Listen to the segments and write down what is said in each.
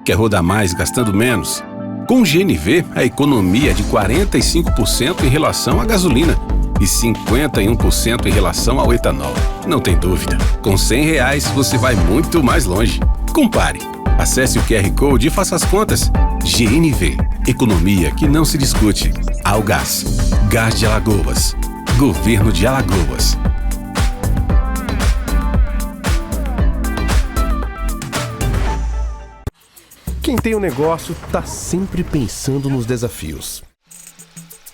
Quer rodar mais gastando menos? Com o GNV, a economia é de 45% em relação à gasolina e 51% em relação ao etanol. Não tem dúvida, com R$100 você vai muito mais longe. Compare. Acesse o QR Code e faça as contas. GNV, economia que não se discute. Algás, Gás de Alagoas, Governo de Alagoas. Quem tem um negócio tá sempre pensando nos desafios.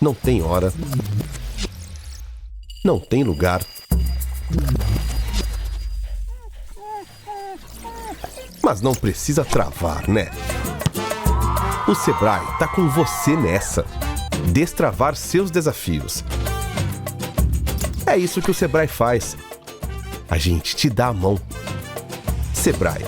Não tem hora, não tem lugar, mas não precisa travar, né? O Sebrae tá com você nessa. Destravar seus desafios. É isso que o Sebrae faz. A gente te dá a mão. Sebrae.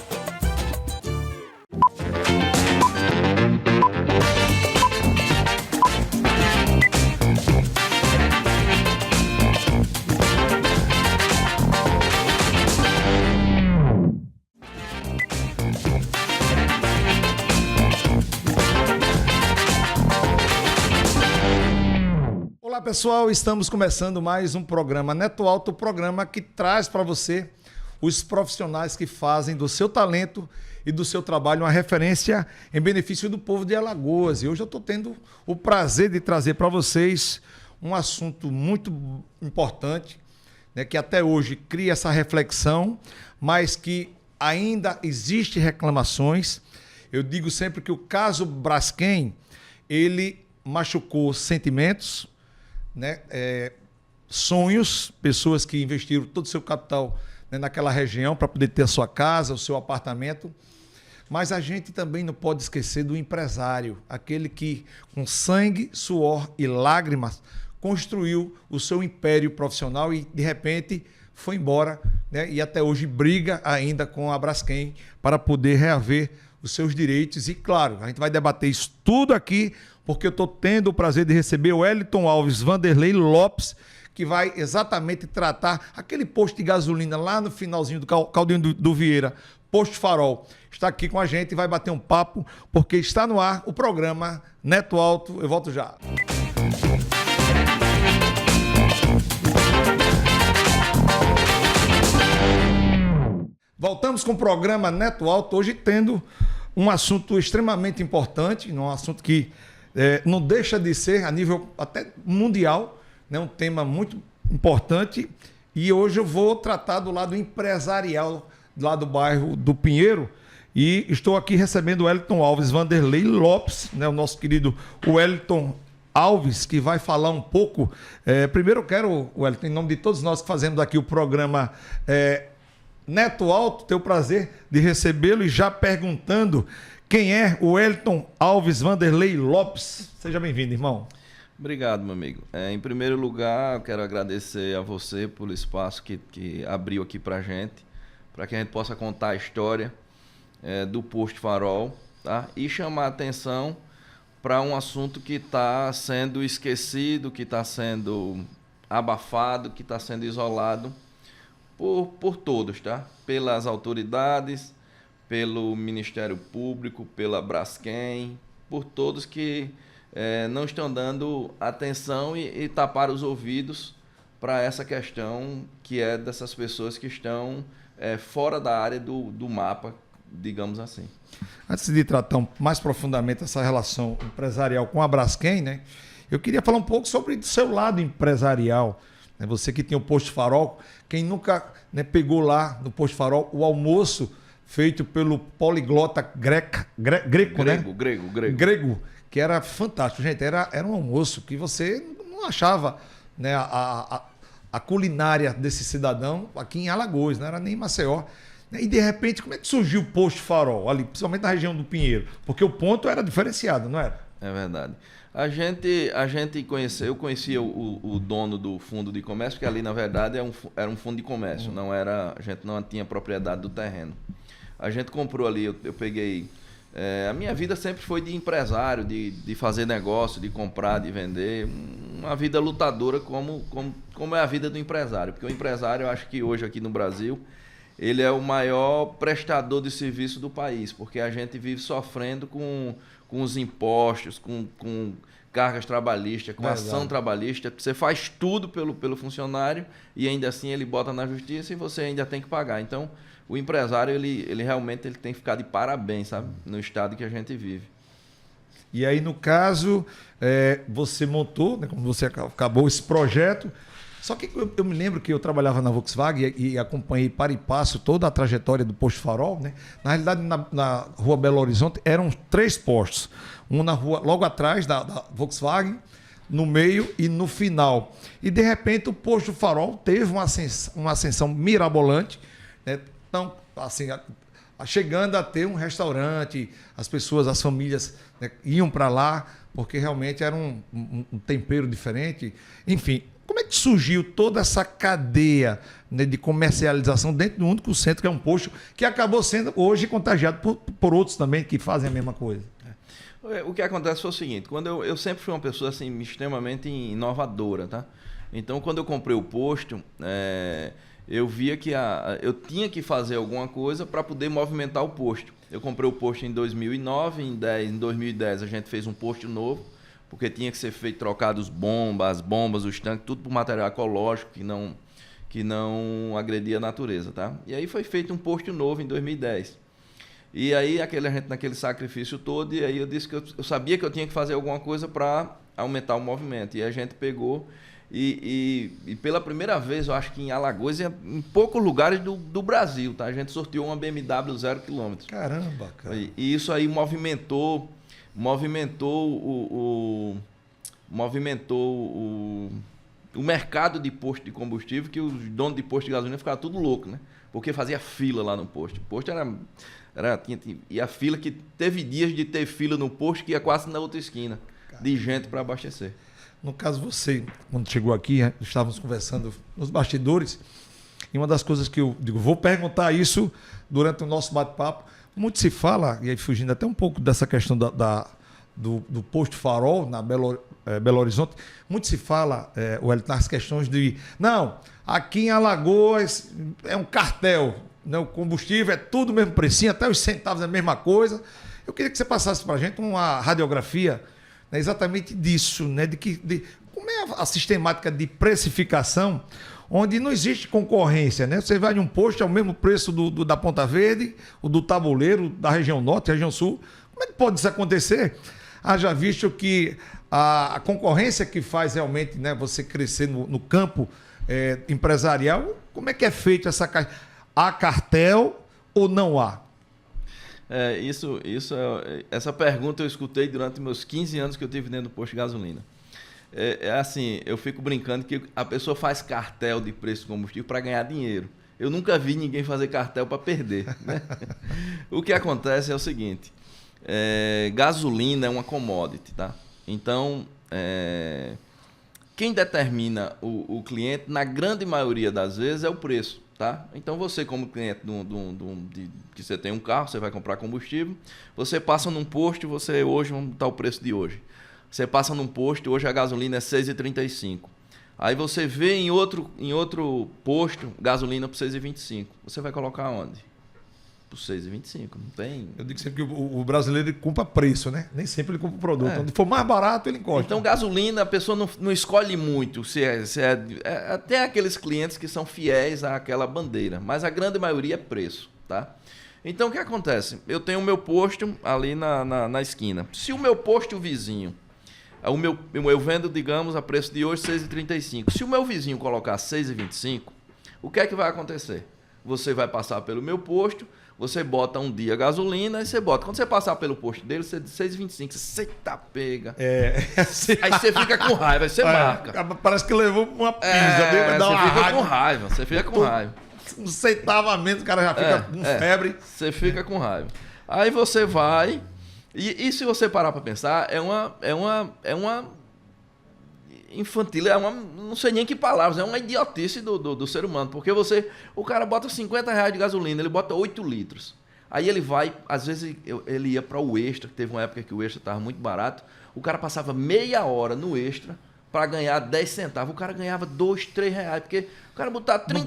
Olá pessoal, estamos começando mais um programa Neto Alto, o programa que traz para você os profissionais que fazem do seu talento e do seu trabalho uma referência em benefício do povo de Alagoas. E hoje eu estou tendo o prazer de trazer para vocês um assunto muito importante, né, que até hoje cria essa reflexão, mas que ainda existe reclamações. Eu digo sempre que o caso Braskem, ele machucou sentimentos, né? Sonhos, pessoas que investiram todo o seu capital, né, naquela região para poder ter a sua casa, o seu apartamento. Mas a gente também não pode esquecer do empresário, aquele que com sangue, suor e lágrimas construiu o seu império profissional e de repente foi embora, né, e até hoje briga ainda com a Braskem para poder reaver os seus direitos. E claro, a gente vai debater isso tudo aqui, porque eu estou tendo o prazer de receber o Wellington Alves Vanderlei Lopes, que vai exatamente tratar aquele posto de gasolina lá no finalzinho do Caldinho do Vieira, Posto Farol. Está aqui com a gente e vai bater um papo, porque está no ar o programa Neto Alto. Eu volto já. Voltamos com o programa Neto Alto, hoje tendo um assunto extremamente importante, um assunto que não deixa de ser, a nível até mundial, né, um tema muito importante. E hoje eu vou tratar do lado empresarial, lá do bairro do Pinheiro. E estou aqui recebendo o Wellington Alves Vanderlei Lopes, né, o nosso querido Wellington Alves, que vai falar um pouco. Primeiro eu quero, Wellington, em nome de todos nós que fazemos aqui o programa Neto Alto, ter o prazer de recebê-lo e já perguntando quem é o Wellington Alves Vanderlei Lopes. Seja bem-vindo, irmão. Obrigado, meu amigo. Em primeiro lugar, eu quero agradecer a você pelo espaço que abriu aqui para que a gente possa contar a história do Posto Farol, tá? E chamar a atenção para um assunto que está sendo esquecido, que está sendo abafado, que está sendo isolado por todos, tá? Pelas autoridades, pelo Ministério Público, pela Braskem, por todos que não estão dando atenção e taparam os ouvidos para essa questão que é dessas pessoas que estão fora da área do mapa, digamos assim. Antes de tratar mais profundamente essa relação empresarial com a Braskem, né, eu queria falar um pouco sobre o seu lado empresarial. Você que tem o Posto Farol, quem nunca, né, pegou lá no Posto Farol o almoço feito pelo poliglota grego, que era fantástico. Gente, era um almoço que você não achava, né, a culinária desse cidadão aqui em Alagoas, não era nem em Maceió. E de repente, como é que surgiu o Posto Farol, ali, principalmente na região do Pinheiro? Porque o ponto era diferenciado, não era? É verdade. A gente conheceu, eu conhecia o dono do fundo de comércio, que ali na verdade era um fundo de comércio, a gente não tinha propriedade do terreno. A gente comprou ali, eu peguei. A minha vida sempre foi de empresário, de fazer negócio, de comprar, de vender. Uma vida lutadora como é a vida do empresário. Porque o empresário, eu acho que hoje aqui no Brasil, ele é o maior prestador de serviço do país, porque a gente vive sofrendo com os impostos, com cargas trabalhistas, com ação trabalhista. Você faz tudo pelo funcionário e ainda assim ele bota na justiça e você ainda tem que pagar. Então, o empresário, ele realmente tem que ficar de parabéns, sabe? No estado que a gente vive. E aí, no caso, você montou, né, como você acabou esse projeto. Só que eu me lembro que eu trabalhava na Volkswagen e acompanhei para e passo toda a trajetória do Posto Farol, né? Na realidade, na rua Belo Horizonte, eram 3 postos. Um na rua, logo atrás da Volkswagen, no meio e no final. E, de repente, o Posto Farol teve uma ascensão mirabolante, né? Então, assim, chegando a ter um restaurante, as pessoas, as famílias, né, iam para lá, porque realmente era um tempero diferente. Enfim, como é que surgiu toda essa cadeia, né, de comercialização dentro do único centro, que é um posto, que acabou sendo hoje contagiado por outros também que fazem a mesma coisa? O que acontece foi o seguinte, quando eu sempre fui uma pessoa assim, extremamente inovadora, tá? Então, quando eu comprei o posto, eu via que eu tinha que fazer alguma coisa para poder movimentar o posto. Eu comprei o posto em 2009, em 2010 a gente fez um posto novo, porque tinha que ser feito, trocado as bombas, os tanques, tudo por material ecológico que não agredia a natureza, tá? E aí foi feito um posto novo em 2010. E aí a gente naquele sacrifício todo, e aí eu disse que eu sabia que eu tinha que fazer alguma coisa para aumentar o movimento. E a gente pegou e pela primeira vez, eu acho que em Alagoas, em poucos lugares do Brasil, tá? A gente sorteou uma BMW 0 km. Caramba, cara. E isso aí movimentou o mercado de posto de combustível, que os donos de posto de gasolina ficavam tudo louco, né? Porque fazia fila lá no posto. O posto e a fila, que teve dias de ter fila no posto que ia quase na outra esquina, de gente para abastecer. No caso, você, quando chegou aqui, estávamos conversando nos bastidores, e uma das coisas que eu digo, vou perguntar isso durante o nosso bate-papo. Muito se fala, e aí fugindo até um pouco dessa questão do Posto Farol, na Belo Horizonte, muito se fala, Wellington, nas questões de... Não, aqui em Alagoas é um cartel, né? O combustível é tudo o mesmo precinho, até os centavos é a mesma coisa. Eu queria que você passasse para a gente uma radiografia, né, exatamente disso, né? De como é a sistemática de precificação, onde não existe concorrência, né? Você vai de um posto, é o mesmo preço da Ponta Verde, o do Tabuleiro, da região norte, região sul. Como é que pode isso acontecer? Haja visto que a concorrência que faz realmente, né, você crescer no campo empresarial, como é que é feito essa... Há cartel ou não há? Essa pergunta eu escutei durante meus 15 anos que eu tive dentro do posto de gasolina. Assim, eu fico brincando que a pessoa faz cartel de preço de combustível para ganhar dinheiro. Eu nunca vi ninguém fazer cartel para perder, né? O que acontece é o seguinte, gasolina é uma commodity, tá? Então, quem determina o cliente, na grande maioria das vezes, é o preço. Tá? Então você, como cliente que você tem um carro, você vai comprar combustível, você passa num posto, hoje, vamos botar o preço de hoje. Você passa num posto, hoje a gasolina é R$ 6,35. Aí você vê em outro posto gasolina por R$ 6,25. Você vai colocar onde? Por R$ 6,25. Não tem. Eu digo sempre que o brasileiro ele compra preço, né? Nem sempre ele compra o produto. Onde for mais barato, ele encosta. Então, gasolina, a pessoa não escolhe muito. Até aqueles clientes que são fiéis àquela bandeira. Mas a grande maioria é preço, tá? Então, o que acontece? Eu tenho o meu posto ali na esquina. Se o meu posto vizinho, eu vendo, digamos, a preço de hoje, R$ 6,35. Se o meu vizinho colocar R$ 6,25, o que é que vai acontecer? Você vai passar pelo meu posto, você bota um dia gasolina e você bota. Quando você passar pelo posto dele, você de 6,25, você tá pega. Aí você fica com raiva, aí você marca. Parece que levou uma pizza, Você fica com raiva. Um centavo a menos, o cara já fica com febre. Você fica com raiva. Aí você vai. E se você parar para pensar, é uma infantil, não sei nem que palavras, é uma idiotice do ser humano, porque o cara bota R$50 de gasolina, ele bota 8 litros, aí ele vai, às vezes ele ia para o Extra, que teve uma época que o Extra estava muito barato, o cara passava meia hora no Extra para ganhar 10 centavos. O cara ganhava 2, 3 reais, porque o cara botava 30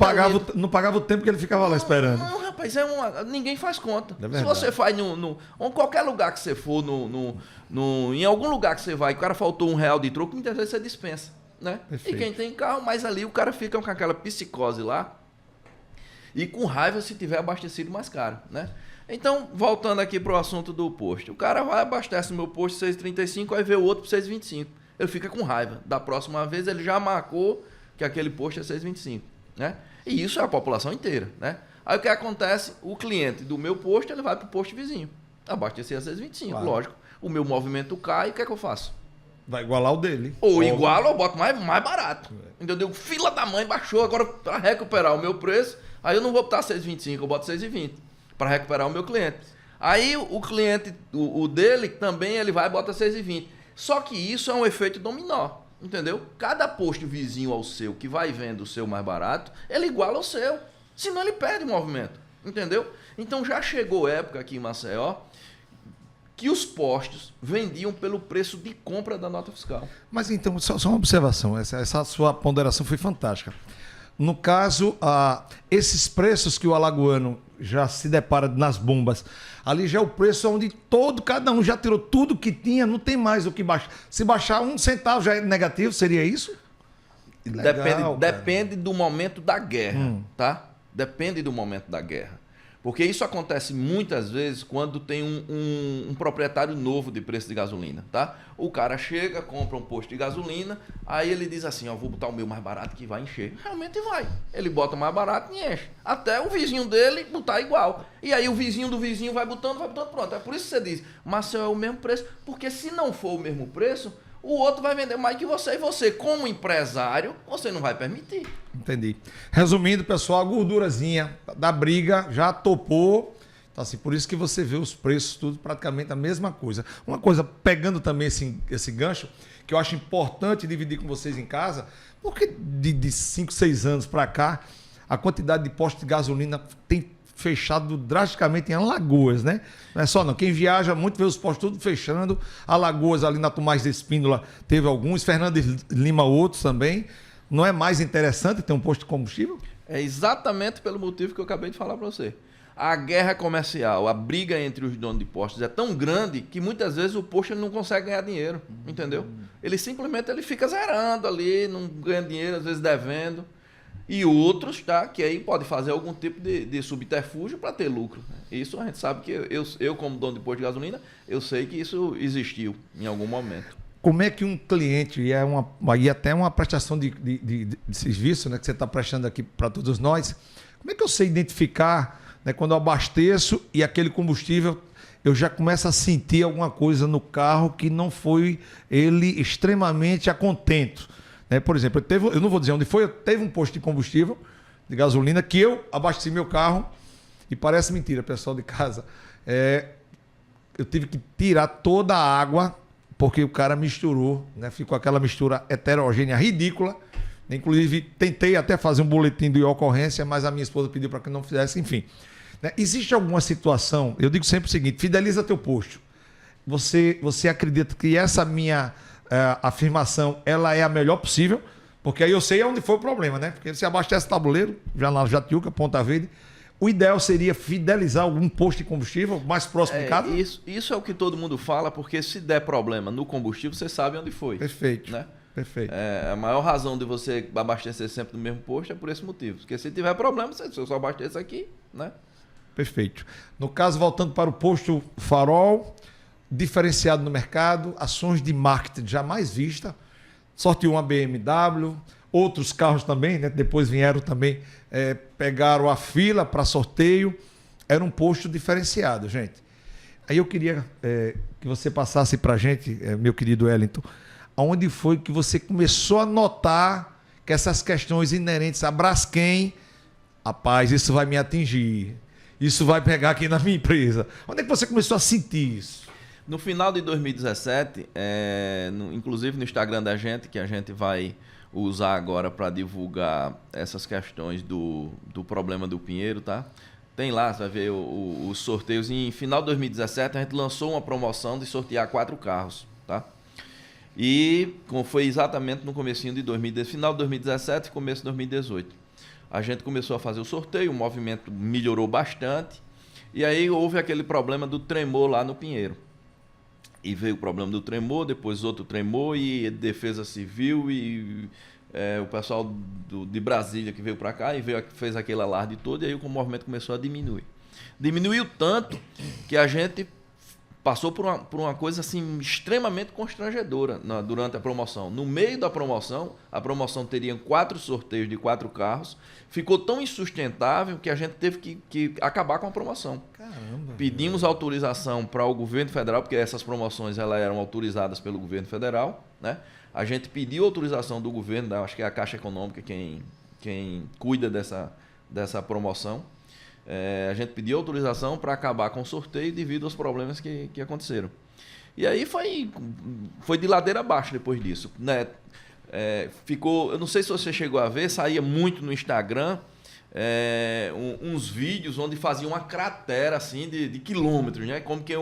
não pagava o tempo que ele ficava lá esperando. Não, rapaz, ninguém faz conta. É se você faz em qualquer lugar que você for, em algum lugar que você vai, o cara faltou R$1 de troco, muitas vezes você dispensa, né? Perfeito. E quem tem carro, mas ali o cara fica com aquela psicose lá e com raiva se tiver abastecido mais caro, né? Então, voltando aqui pro assunto do posto. O cara vai, abastece o meu posto 6,35, aí vê o outro por 6,25. Ele fica com raiva. Da próxima vez ele já marcou que aquele posto é 6,25, né? E isso é a população inteira, né? Aí o que acontece? O cliente do meu posto, ele vai pro posto vizinho. Abastecer a 6,25, claro. Lógico. O meu movimento cai, o que é que eu faço? Vai igualar o dele. Ou iguala ou boto mais barato. Entendeu? Fila da mãe baixou, agora para recuperar o meu preço, aí eu não vou botar 6,25, eu boto 6,20 para recuperar o meu cliente. Aí o cliente, o dele também, ele vai e bota 6,20. Só que isso é um efeito dominó, entendeu? Cada posto vizinho ao seu que vai vendo o seu mais barato, ele iguala ao seu. Senão ele perde o movimento, entendeu? Então já chegou época aqui em Maceió que os postos vendiam pelo preço de compra da nota fiscal. Mas então, só uma observação, essa sua ponderação foi fantástica. No caso, esses preços que o alagoano já se depara nas bombas, ali já é o preço onde cada um já tirou tudo que tinha, não tem mais o que baixar. Se baixar 1 centavo já é negativo, seria isso? Legal, depende do momento da guerra, tá? Depende do momento da guerra. Porque isso acontece muitas vezes quando tem um proprietário novo de preço de gasolina, tá? O cara chega, compra um posto de gasolina, aí ele diz assim, ó, vou botar o meu mais barato que vai encher. Realmente vai. Ele bota mais barato e enche. Até o vizinho dele botar igual. E aí o vizinho do vizinho vai botando, pronto. É por isso que você diz, Maceió é o mesmo preço, porque se não for o mesmo preço, o outro vai vender mais que você. E você, como empresário, você não vai permitir. Entendi. Resumindo, pessoal, a gordurazinha da briga já topou. Então, assim, por isso que você vê os preços tudo praticamente a mesma coisa. Uma coisa, pegando também esse gancho, que eu acho importante dividir com vocês em casa, porque de 5, 6 anos para cá, a quantidade de postos de gasolina tem fechado drasticamente em Alagoas, né? Não é só não. Quem viaja muito vê os postos tudo fechando. Alagoas, ali na Tomás de Espíndola, teve alguns. Fernandes Lima, outros também. Não é mais interessante ter um posto de combustível? É exatamente pelo motivo que eu acabei de falar para você. A guerra comercial, a briga entre os donos de postos é tão grande que muitas vezes o posto ele não consegue ganhar dinheiro, entendeu? Ele simplesmente fica zerando ali, não ganha dinheiro, às vezes devendo. E outros, tá? Que aí pode fazer algum tipo de subterfúgio para ter lucro. Isso a gente sabe que eu, como dono de posto de gasolina, eu sei que isso existiu em algum momento. Como é que um cliente, e aí até uma prestação de serviço, né, que você está prestando aqui para todos nós, como é que eu sei identificar, né, quando eu abasteço e aquele combustível, eu já começo a sentir alguma coisa no carro que não foi ele extremamente a contento? Né? Por exemplo, eu não vou dizer onde foi, teve um posto de combustível, de gasolina, que eu abasteci meu carro, e parece mentira, pessoal de casa, eu tive que tirar toda a água, porque o cara misturou, né? Ficou aquela mistura heterogênea ridícula. Inclusive, tentei até fazer um boletim de ocorrência, mas a minha esposa pediu para que não fizesse, enfim. Né? Existe alguma situação, eu digo sempre o seguinte, fideliza teu posto. Você acredita que essa minha afirmação, ela é a melhor possível? Porque aí eu sei onde foi o problema, né? Porque você abastece tabuleiro, já na Jatiuca, Ponta Verde. O ideal seria fidelizar algum posto de combustível mais próximo de casa? Isso é o que todo mundo fala, porque se der problema no combustível, você sabe onde foi. Perfeito. Né? Perfeito. A maior razão de você abastecer sempre no mesmo posto é por esse motivo. Porque se tiver problema, você só abastece aqui, né? Perfeito. No caso, voltando para o posto Farol, diferenciado no mercado, ações de marketing jamais vista, sorteou uma BMW, outros carros também, né? Depois vieram também, pegaram a fila para sorteio. Era um posto diferenciado, gente. Aí eu queria que você passasse para a gente, meu querido Wellington, aonde foi que você começou a notar que essas questões inerentes a Braskem, rapaz, isso vai me atingir, isso vai pegar aqui na minha empresa. Onde é que você começou a sentir isso? No final de 2017, inclusive no Instagram da gente, que a gente vai usar agora para divulgar essas questões do problema do Pinheiro, tá? Tem lá, você vai ver os sorteios. Em final de 2017, a gente lançou uma promoção de sortear 4 carros, tá? E foi exatamente no comecinho de 2017, final de 2017 e começo de 2018. A gente começou a fazer o sorteio, o movimento melhorou bastante. E aí houve aquele problema do tremor lá no Pinheiro. E veio o problema do tremor, depois outro tremor e Defesa Civil e o pessoal de Brasília que veio para cá e fez aquele alarde todo, e aí o movimento começou a diminuir. Diminuiu tanto que a gente passou por uma coisa assim extremamente constrangedora durante a promoção. No meio da promoção, a promoção teria 4 sorteios de 4 carros. Ficou tão insustentável que a gente teve que acabar com a promoção. Caramba. Pedimos autorização para o governo federal, porque essas promoções elas eram autorizadas pelo governo federal, né? A gente pediu autorização do governo, acho que é a Caixa Econômica quem cuida dessa promoção. A gente pediu autorização para acabar com o sorteio devido aos problemas que aconteceram. E aí foi de ladeira abaixo depois disso, né? Ficou, eu não sei se você chegou a ver, saía muito no Instagram uns vídeos onde fazia uma cratera assim de quilômetros, né? Como que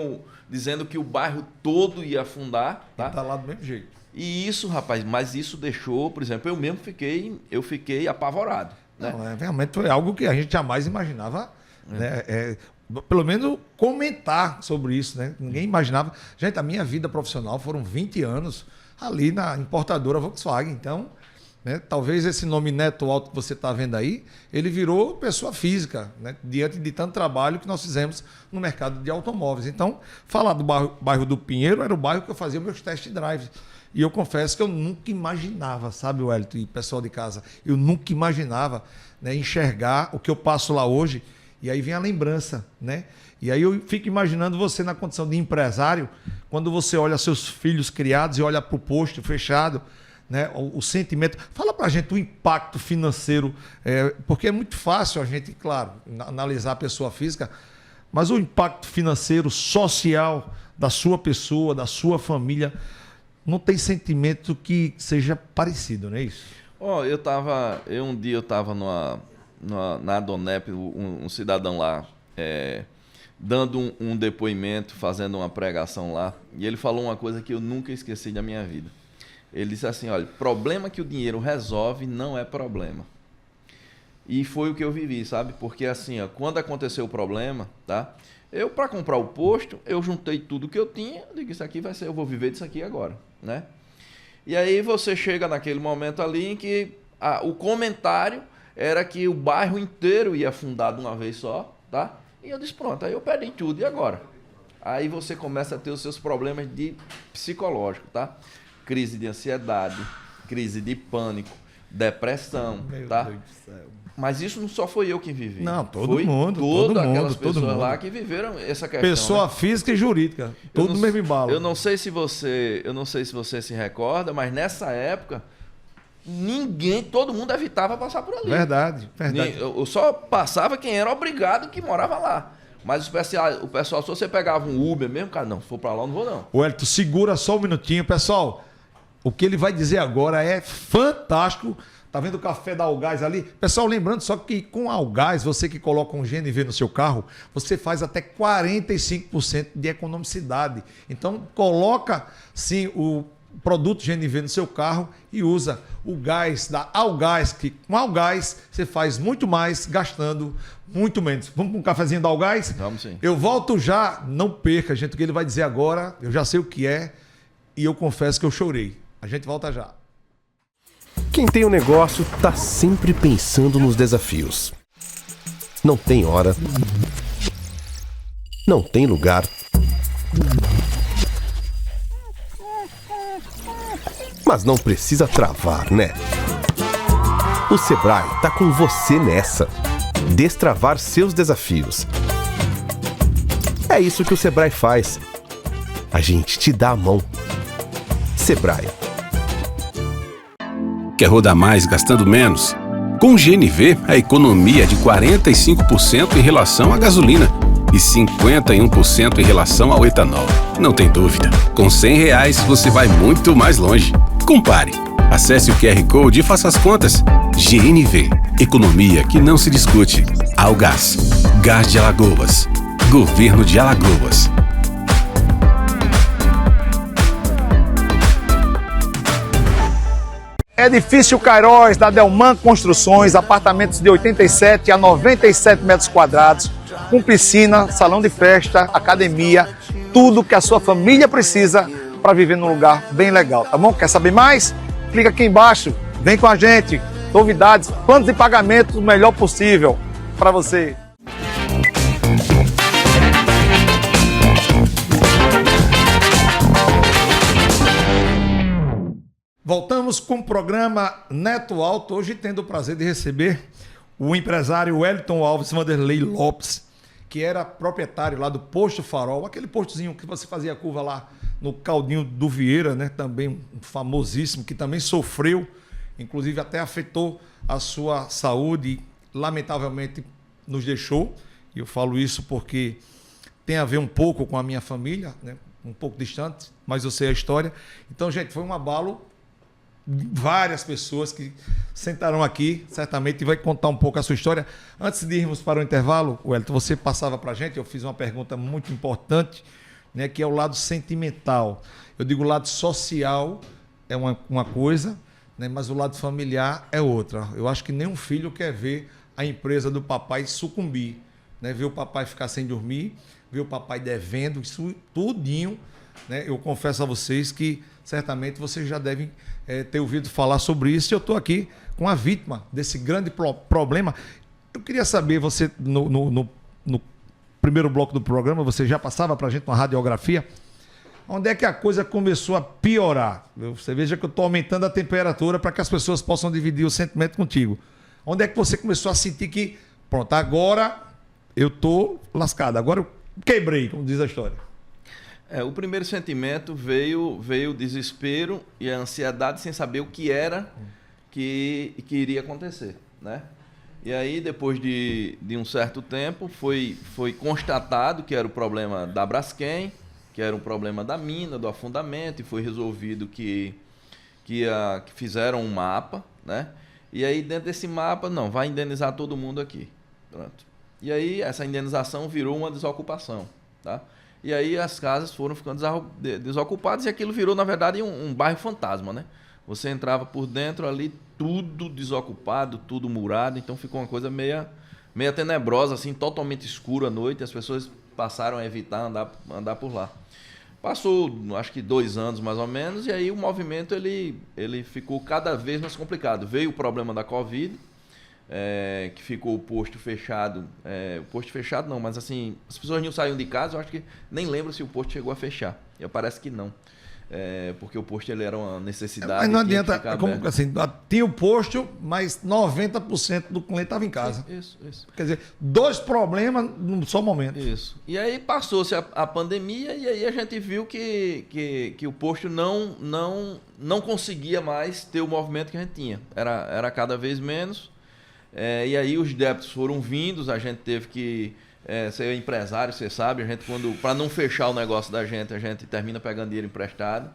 dizendo que o bairro todo ia afundar, tá? Tá lá do mesmo jeito. E isso, rapaz, mas isso deixou, por exemplo, eu mesmo fiquei apavorado. Né? Não, realmente foi algo que a gente jamais imaginava, né? Pelo menos comentar sobre isso, né? Ninguém imaginava. Gente, a minha vida profissional foram 20 anos ali na importadora Volkswagen. Então, né, talvez esse nome Neto Alto que você está vendo aí, ele virou pessoa física, né? Diante de tanto trabalho que nós fizemos no mercado de automóveis. Então, falar do bairro do Pinheiro era o bairro que eu fazia meus test drives. E eu confesso que eu nunca imaginava, sabe, Wellington e pessoal de casa, eu nunca imaginava, né, enxergar o que eu passo lá hoje. E aí vem a lembrança, né? E aí eu fico imaginando você na condição de empresário, quando você olha seus filhos criados e olha para o posto fechado, né? O sentimento. Fala para a gente o impacto financeiro, porque é muito fácil a gente, claro, analisar a pessoa física, mas o impacto financeiro, social da sua pessoa, da sua família, não tem sentimento que seja parecido, não é isso? Um dia eu estava na Adonep, um cidadão lá, dando um depoimento, fazendo uma pregação lá, e ele falou uma coisa que eu nunca esqueci da minha vida. Ele disse assim, olha, problema que o dinheiro resolve não é problema. E foi o que eu vivi, sabe? Porque assim, quando aconteceu o problema, tá? Eu, para comprar o posto, eu juntei tudo que eu tinha, digo, isso aqui vai ser, eu vou viver disso aqui agora, né? E aí você chega naquele momento ali em que o comentário era que o bairro inteiro ia afundar de uma vez só, tá? E eu disse, pronto, aí eu perdi tudo, e agora? Aí você começa a ter os seus problemas de psicológico, tá? Crise de ansiedade, crise de pânico, depressão, Meu tá? Deus do céu. Mas isso não só foi eu que vivi. Não, todo mundo. Todo mundo lá que viveram essa questão. Pessoa, né? Física e jurídica. Tudo no mesmo embalo. Eu não sei se você se recorda, mas nessa época todo mundo evitava passar por ali. Verdade. Eu só passava quem era obrigado, que morava lá. Mas o pessoal, se você pegava um Uber mesmo, cara, não, se for pra lá eu não vou não. Wellington, segura só um minutinho. Pessoal, o que ele vai dizer agora é fantástico. Tá vendo o café da Algás ali? Pessoal, lembrando só que com a Algás, você que coloca um GNV no seu carro, você faz até 45% de economicidade. Então, coloca sim o produto GNV no seu carro e usa o gás da Algás, que com a Algás você faz muito mais gastando muito menos. Vamos com um cafezinho da Algás? Vamos sim. Eu volto já, não perca, gente, o que ele vai dizer agora, eu já sei o que é e eu confesso que eu chorei. A gente volta já. Quem tem um negócio tá sempre pensando nos desafios. Não tem hora. Não tem lugar. Mas não precisa travar, né? O Sebrae tá com você nessa. Destravar seus desafios. É isso que o Sebrae faz. A gente te dá a mão. Sebrae. Quer rodar mais gastando menos? Com o GNV, a economia é de 45% em relação à gasolina e 51% em relação ao etanol. Não tem dúvida, com R$100 você vai muito mais longe. Compare. Acesse o QR Code e faça as contas. GNV, economia que não se discute. Algás, Gás de Alagoas, Governo de Alagoas. Edifício Cairóis, da Delman Construções, apartamentos de 87 a 97 metros quadrados, com piscina, salão de festa, academia, tudo que a sua família precisa para viver num lugar bem legal, tá bom? Quer saber mais? Clica aqui embaixo, vem com a gente, novidades, planos de pagamento o melhor possível para você. Voltamos com o programa Neto Alto, hoje tendo o prazer de receber o empresário Wellington Alves Vanderlei Lopes, que era proprietário lá do Posto Farol, aquele postozinho que você fazia curva lá no Caldinho do Vieira, né? Também um famosíssimo, que também sofreu, inclusive até afetou a sua saúde, lamentavelmente nos deixou. E eu falo isso porque tem a ver um pouco com a minha família, né? Um pouco distante, mas eu sei a história. Então, gente, foi um abalo. Várias pessoas que sentaram aqui, certamente vai contar um pouco a sua história. Antes de irmos para o intervalo, Wellington, você passava para a gente, eu fiz uma pergunta muito importante, né, que é o lado sentimental. Eu digo o lado social é uma coisa, né, mas o lado familiar é outra. Eu acho que nenhum filho quer ver a empresa do papai sucumbir, né, ver o papai ficar sem dormir, ver o papai devendo, isso tudinho, né, eu confesso a vocês que certamente vocês já devem ter ouvido falar sobre isso. Eu estou aqui com a vítima desse grande problema. Eu queria saber, você no primeiro bloco do programa, você já passava para a gente uma radiografia, onde é que a coisa começou a piorar? Você veja que eu estou aumentando a temperatura para que as pessoas possam dividir o sentimento contigo. Onde é que você começou a sentir que, pronto, agora eu estou lascado, agora eu quebrei, como diz a história? O primeiro sentimento veio o desespero e a ansiedade sem saber o que era que iria acontecer, né? E aí, depois de um certo tempo, foi constatado que era o problema da Braskem, que era um problema da mina, do afundamento, e foi resolvido que fizeram um mapa, né? E aí, dentro desse mapa, não, vai indenizar todo mundo aqui. Pronto. E aí, essa indenização virou uma desocupação, tá? E aí as casas foram ficando desocupadas e aquilo virou, na verdade, um bairro fantasma, né? Você entrava por dentro ali, tudo desocupado, tudo murado, então ficou uma coisa meia tenebrosa, assim, totalmente escuro à noite, e as pessoas passaram a evitar andar por lá. Passou, acho que 2 anos mais ou menos, e aí o movimento ele ficou cada vez mais complicado. Veio o problema da Covid, que ficou o posto fechado. O posto fechado não, mas assim, as pessoas não saíam de casa, eu acho que nem lembro se o posto chegou a fechar. E parece que não. Porque o posto ele era uma necessidade. Mas não adianta, como, assim, tinha o posto, mas 90% do cliente estava em casa. Isso. Quer dizer, 2 problemas num só momento. Isso. E aí passou-se a pandemia e aí a gente viu que o posto não conseguia mais ter o movimento que a gente tinha. Era cada vez menos. E aí os débitos foram vindos, a gente teve que ser empresário, você sabe, a gente para não fechar o negócio da gente, a gente termina pegando dinheiro emprestado,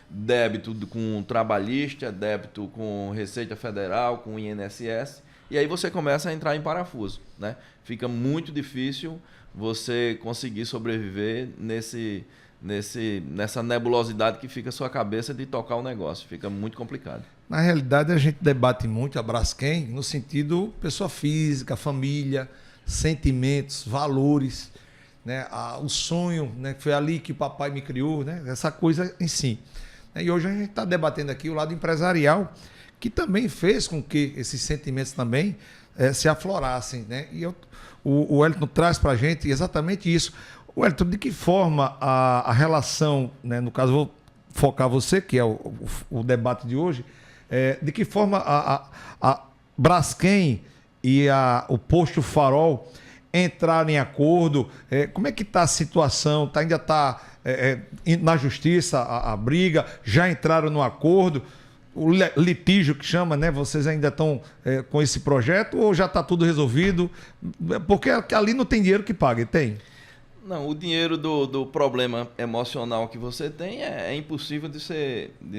débito com trabalhista, débito com Receita Federal, com INSS, e aí você começa a entrar em parafuso, né? Fica muito difícil você conseguir sobreviver nessa nebulosidade que fica a sua cabeça de tocar o negócio, fica muito complicado. Na realidade, a gente debate muito a Braskem no sentido pessoa física, família, sentimentos, valores, né? O sonho, né? Foi ali que o papai me criou, né? Essa coisa em si. E hoje a gente está debatendo aqui o lado empresarial, que também fez com que esses sentimentos também se aflorassem, né? E o Wellington traz para a gente exatamente isso. Wellington, de que forma a relação, né? No caso, vou focar você, que é o debate de hoje, de que forma a Braskem e o Posto Farol entraram em acordo? Como é que está a situação? Ainda está na justiça a briga? Já entraram no acordo? O litígio que chama, né? Vocês ainda estão com esse projeto ou já está tudo resolvido? Porque ali não tem dinheiro que pague, tem? Não, o dinheiro do problema emocional que você tem é impossível de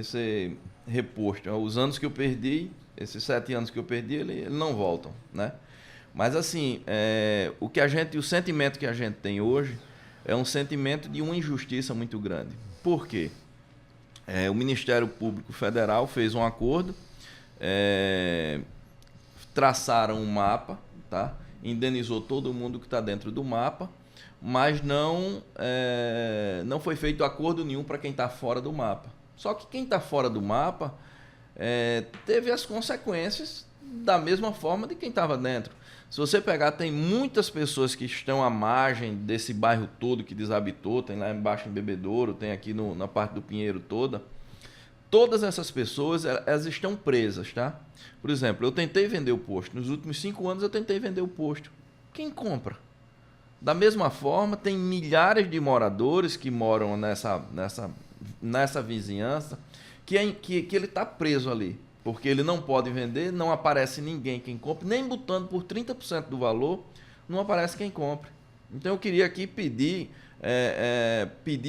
ser reposto. Os anos que eu perdi, esses 7 anos que eu perdi, eles não voltam, né? Mas assim, o sentimento que a gente tem hoje é um sentimento de uma injustiça muito grande. Por quê? O Ministério Público Federal fez um acordo traçaram um mapa, tá? Indenizou todo mundo que está dentro do mapa, mas não foi feito acordo nenhum para quem está fora do mapa. Só que quem está fora do mapa teve as consequências da mesma forma de quem estava dentro. Se você pegar, tem muitas pessoas que estão à margem desse bairro todo que desabitou, tem lá embaixo em Bebedouro, tem aqui na parte do Pinheiro toda. Todas essas pessoas, elas estão presas, tá? Por exemplo, eu tentei vender o posto. Nos últimos 5 anos eu tentei vender o posto. Quem compra? Da mesma forma, tem milhares de moradores que moram nessa vizinhança que ele está preso ali. Porque ele não pode vender, não aparece ninguém quem compre, nem botando por 30% do valor, não aparece quem compre. Então eu queria aqui pedir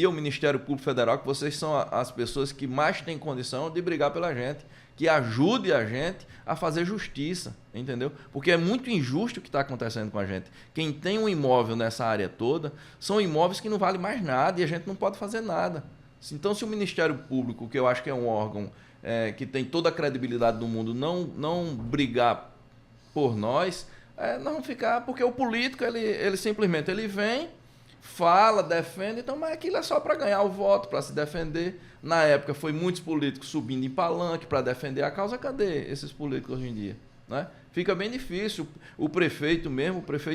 ao Ministério Público Federal, que vocês são as pessoas que mais têm condição de brigar pela gente, que ajude a gente a fazer justiça, entendeu? Porque é muito injusto o que está acontecendo com a gente. Quem tem um imóvel nessa área toda, são imóveis que não valem mais nada e a gente não pode fazer nada. Então, se o Ministério Público, que eu acho que é um órgão que tem toda a credibilidade do mundo, não brigar por nós vamos ficar... Porque o político, ele simplesmente vem, fala, defende, então, mas aquilo é só para ganhar o voto, para se defender. Na época, foi muitos políticos subindo em palanque para defender a causa. Cadê esses políticos hoje em dia? Né? Fica bem difícil. O prefeito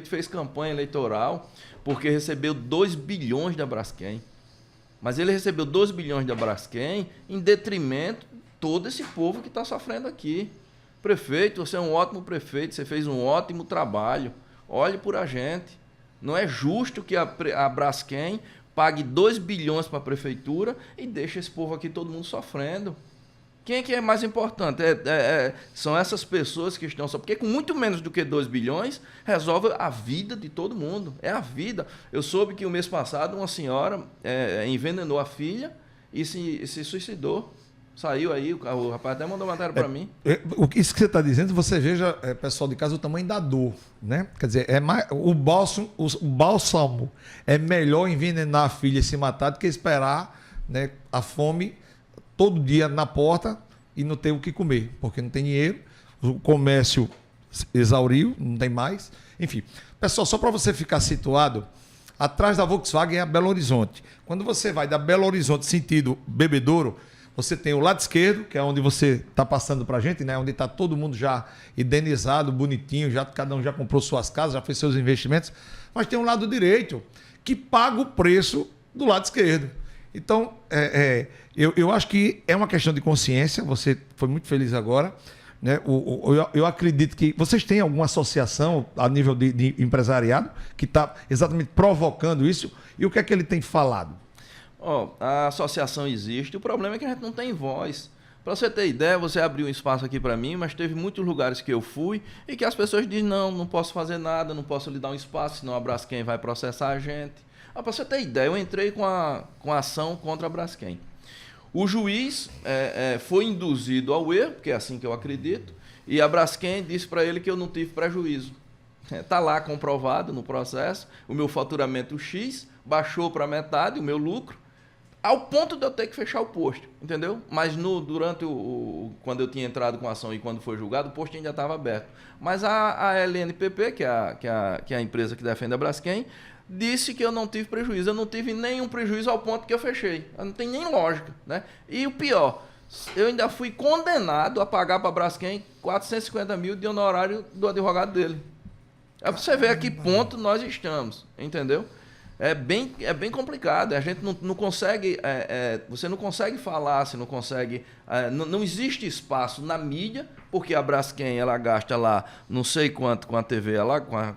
fez campanha eleitoral porque recebeu 2 bilhões da Braskem. Mas ele recebeu 2 bilhões da Braskem em detrimento de todo esse povo que está sofrendo aqui. Prefeito, você é um ótimo prefeito, você fez um ótimo trabalho. Olhe por a gente. Não é justo que a Braskem pague 2 bilhões para a prefeitura e deixe esse povo aqui todo mundo sofrendo. Quem é que é mais importante? São essas pessoas que estão só. Porque com muito menos do que 2 bilhões, resolve a vida de todo mundo. É a vida. Eu soube que o mês passado uma senhora envenenou a filha e se suicidou. Saiu aí, o rapaz até mandou matéria para mim. Isso que você está dizendo, você veja, pessoal de casa, o tamanho da dor, né? Quer dizer, o bálsamo é melhor envenenar a filha e se matar do que esperar, né, a fome todo dia na porta e não ter o que comer, porque não tem dinheiro, o comércio exauriu, não tem mais. Enfim, pessoal, só para você ficar situado, atrás da Volkswagen é a Belo Horizonte. Quando você vai da Belo Horizonte sentido Bebedouro, você tem o lado esquerdo, que é onde você está passando para a gente, né? Onde está todo mundo já indenizado, bonitinho, cada um já comprou suas casas, já fez seus investimentos. Mas tem um lado direito, que paga o preço do lado esquerdo. Então, eu acho que é uma questão de consciência. Você foi muito feliz agora, né? Eu acredito que vocês têm alguma associação a nível de empresariado que está exatamente provocando isso. E o que é que ele tem falado? A associação existe, o problema é que a gente não tem voz. Para você ter ideia, você abriu um espaço aqui para mim, mas teve muitos lugares que eu fui e que as pessoas dizem, não posso fazer nada, não posso lhe dar um espaço, senão a Braskem vai processar a gente. Para você ter ideia, eu entrei com a ação contra a Braskem. O juiz foi induzido ao erro, porque é assim que eu acredito, e a Braskem disse para ele que eu não tive prejuízo. Está lá comprovado no processo, o meu faturamento X baixou para metade, o meu lucro, ao ponto de eu ter que fechar o posto, entendeu? Mas durante quando eu tinha entrado com a ação e quando foi julgado, o posto ainda estava aberto. Mas a LNPP, que é a empresa que defende a Braskem, disse que eu não tive prejuízo. Eu não tive nenhum prejuízo ao ponto que eu fechei. Não tem nem lógica, né? E o pior, eu ainda fui condenado a pagar para a Braskem 450 mil de honorário do advogado dele. É para você ver a que ponto nós estamos, entendeu? É bem complicado, a gente não consegue, você não consegue falar, você não consegue, não existe espaço na mídia, porque a Braskem, ela gasta lá não sei quanto com a TV,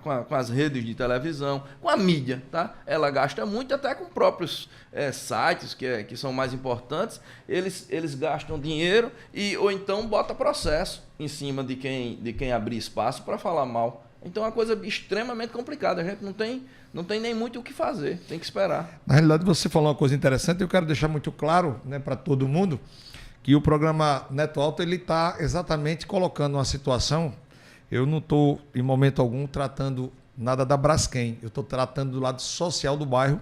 com as redes de televisão, com a mídia, tá? Ela gasta muito, até com próprios sites que são mais importantes, eles gastam dinheiro ou então bota processo em cima de quem abrir espaço para falar mal. Então é uma coisa extremamente complicada, a gente não tem nem muito o que fazer, tem que esperar. Na realidade, você falou uma coisa interessante, eu quero deixar muito claro, né, para todo mundo, que o programa Neto Alto está exatamente colocando uma situação, eu não estou em momento algum tratando nada da Braskem, eu estou tratando do lado social do bairro,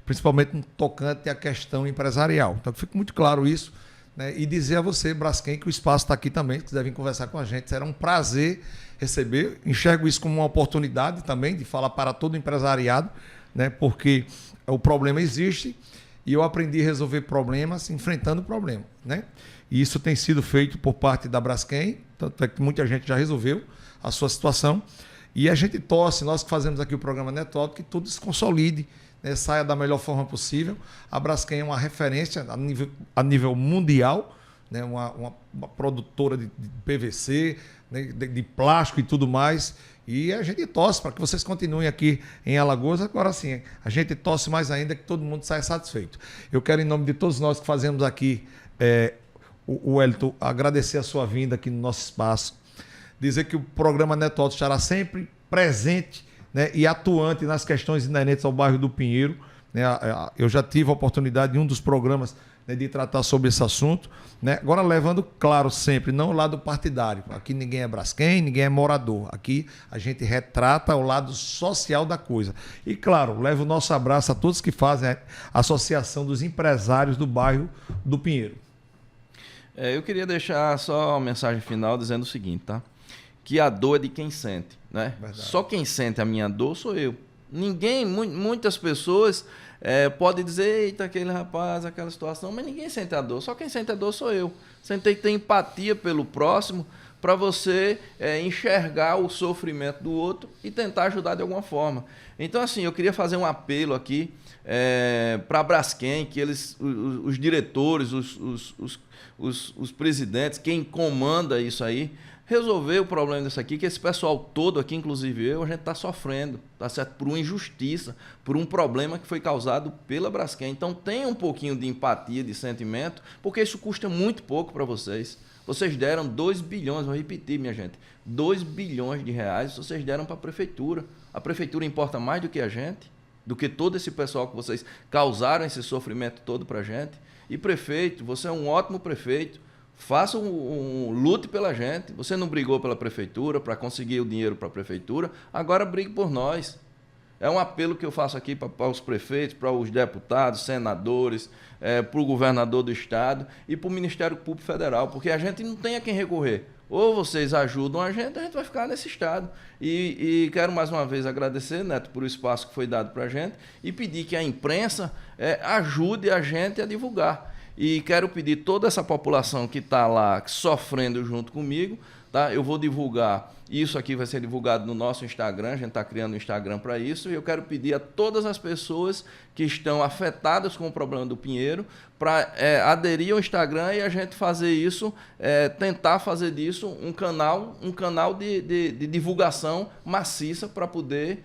principalmente no tocante à questão empresarial. Então fica muito claro isso, né? E dizer a você, Braskem, que o espaço está aqui também, se quiser vir conversar com a gente, será um prazer receber. Enxergo isso como uma oportunidade também de falar para todo o empresariado, né? Porque o problema existe e eu aprendi a resolver problemas enfrentando o problema, né? E isso tem sido feito por parte da Braskem, tanto é que muita gente já resolveu a sua situação. E a gente torce, nós que fazemos aqui o programa Neto, que tudo se consolide, né, saia da melhor forma possível. A Braskem é uma referência a nível mundial, né, uma produtora de PVC, né, de plástico e tudo mais. E a gente torce para que vocês continuem aqui em Alagoas. Agora sim, a gente torce mais ainda que todo mundo saia satisfeito. Eu quero, em nome de todos nós que fazemos aqui, o Wellington, agradecer a sua vinda aqui no nosso espaço. Dizer que o programa Neto Alto estará sempre presente, né, e atuante nas questões inerentes ao bairro do Pinheiro. Né? Eu já tive a oportunidade em um dos programas, né, de tratar sobre esse assunto. Né? Agora levando, claro, sempre, não o lado partidário. Aqui ninguém é Braskem, ninguém é morador. Aqui a gente retrata o lado social da coisa. E, claro, levo o nosso abraço a todos que fazem a Associação dos Empresários do Bairro do Pinheiro. Eu queria deixar só uma mensagem final dizendo o seguinte, tá? Que a dor é de quem sente, né? Verdade. Só quem sente a minha dor sou eu. Ninguém, muitas pessoas podem dizer, eita, aquele rapaz, aquela situação, mas ninguém sente a dor. Só quem sente a dor sou eu. Você tem que ter empatia pelo próximo para você enxergar o sofrimento do outro e tentar ajudar de alguma forma. Então, assim, eu queria fazer um apelo aqui para a Braskem, que os diretores, os presidentes, quem comanda isso aí, resolver o problema desse aqui, que esse pessoal todo aqui, inclusive eu, a gente está sofrendo, tá certo? Por uma injustiça, por um problema que foi causado pela Braskem. Então tenha um pouquinho de empatia, de sentimento, porque isso custa muito pouco para vocês. Vocês deram 2 bilhões, vou repetir, minha gente, 2 bilhões de reais vocês deram para a prefeitura. A prefeitura importa mais do que a gente, do que todo esse pessoal que vocês causaram esse sofrimento todo para a gente. E prefeito, você é um ótimo prefeito. Faça lute pela gente. Você não brigou pela prefeitura para conseguir o dinheiro para a prefeitura, agora brigue por nós. É um apelo que eu faço aqui para os prefeitos, para os deputados, senadores, para o governador do estado e para o Ministério Público Federal, porque a gente não tem a quem recorrer. Ou vocês ajudam a gente vai ficar nesse estado. E quero mais uma vez agradecer, Neto, por o espaço que foi dado para a gente e pedir que a imprensa ajude a gente a divulgar. E quero pedir toda essa população que está lá sofrendo junto comigo, tá? Eu vou divulgar, isso aqui vai ser divulgado no nosso Instagram, a gente está criando um Instagram para isso, e eu quero pedir a todas as pessoas que estão afetadas com o problema do Pinheiro para aderir ao Instagram e a gente fazer isso, tentar fazer disso um canal de divulgação maciça para poder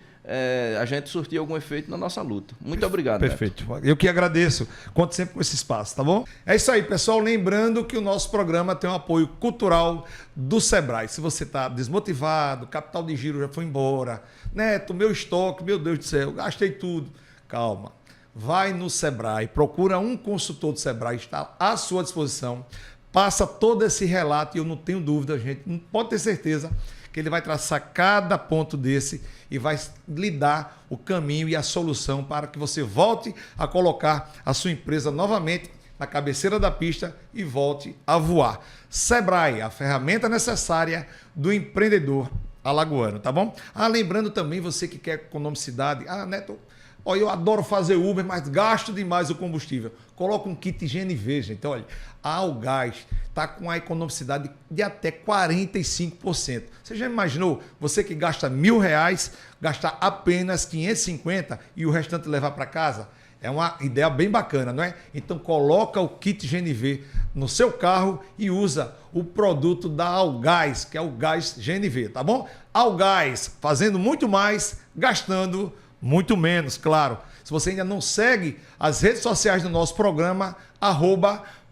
a gente surtir algum efeito na nossa luta. Muito obrigado. Perfeito. Neto. Eu que agradeço. Conto sempre com esse espaço, tá bom? É isso aí, pessoal. Lembrando que o nosso programa tem um apoio cultural do Sebrae. Se você está desmotivado, capital de giro já foi embora, Neto, meu estoque, meu Deus do céu, gastei tudo. Calma. Vai no Sebrae, procura um consultor do Sebrae, está à sua disposição. Passa todo esse relato e eu não tenho dúvida, gente, não pode ter certeza que ele vai traçar cada ponto desse e vai lhe dar o caminho e a solução para que você volte a colocar a sua empresa novamente na cabeceira da pista e volte a voar. Sebrae, a ferramenta necessária do empreendedor alagoano, tá bom? Lembrando também, você que quer economicidade, Neto, olha, eu adoro fazer Uber, mas gasto demais o combustível. Coloca um kit GNV, gente. Olha, a Algás está com a economicidade de até 45%. Você já imaginou? Você que gasta R$1.000, gastar apenas 550 e o restante levar para casa? É uma ideia bem bacana, não é? Então coloca o kit GNV no seu carro e usa o produto da Algás, que é o gás GNV, tá bom? Algás, fazendo muito mais, gastando muito menos, claro. Se você ainda não segue as redes sociais do nosso programa,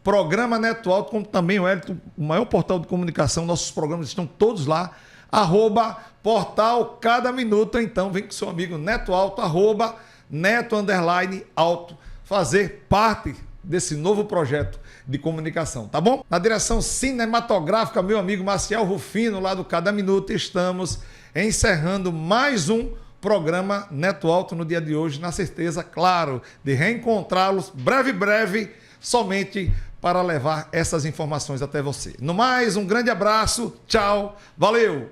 @Programa Neto Alto, como também o Wellington, o maior portal de comunicação, nossos programas estão todos lá, @Portal Cada Minuto. Então vem com seu amigo Neto Alto, @Neto_Alto, fazer parte desse novo projeto de comunicação, tá bom? Na direção cinematográfica, meu amigo Maciel Rufino, lá do Cada Minuto, estamos encerrando mais um programa Neto Alto no dia de hoje, na certeza, claro, de reencontrá-los breve, somente para levar essas informações até você. No mais, um grande abraço, tchau, valeu!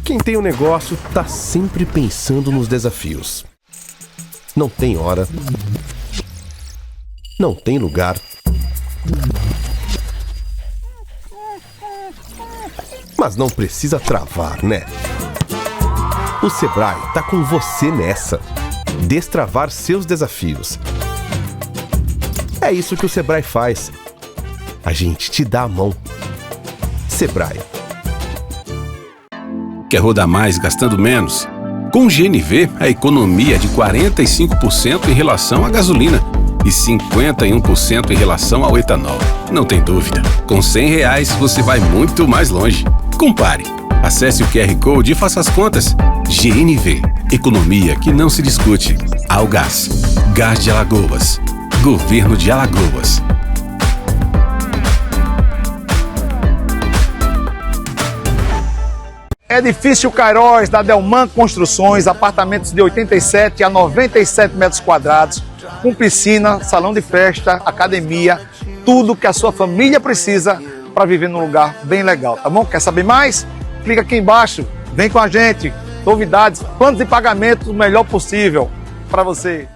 Quem tem um negócio tá sempre pensando nos desafios. Não tem hora, não tem lugar, mas não precisa travar, né? O Sebrae tá com você nessa. Destravar seus desafios. É isso que o Sebrae faz. A gente te dá a mão. Sebrae. Quer rodar mais gastando menos? Com o GNV, a economia é de 45% em relação à gasolina e 51% em relação ao etanol. Não tem dúvida, com R$100 você vai muito mais longe. Compare. Acesse o QR Code e faça as contas. GNV, economia que não se discute. Algás, Gás de Alagoas, Governo de Alagoas. Edifício Queiroz, da Delman Construções, apartamentos de 87 a 97 metros quadrados, com piscina, salão de festa, academia, tudo que a sua família precisa para viver num lugar bem legal, tá bom? Quer saber mais? Clica aqui embaixo, vem com a gente, novidades, planos de pagamento o melhor possível para você.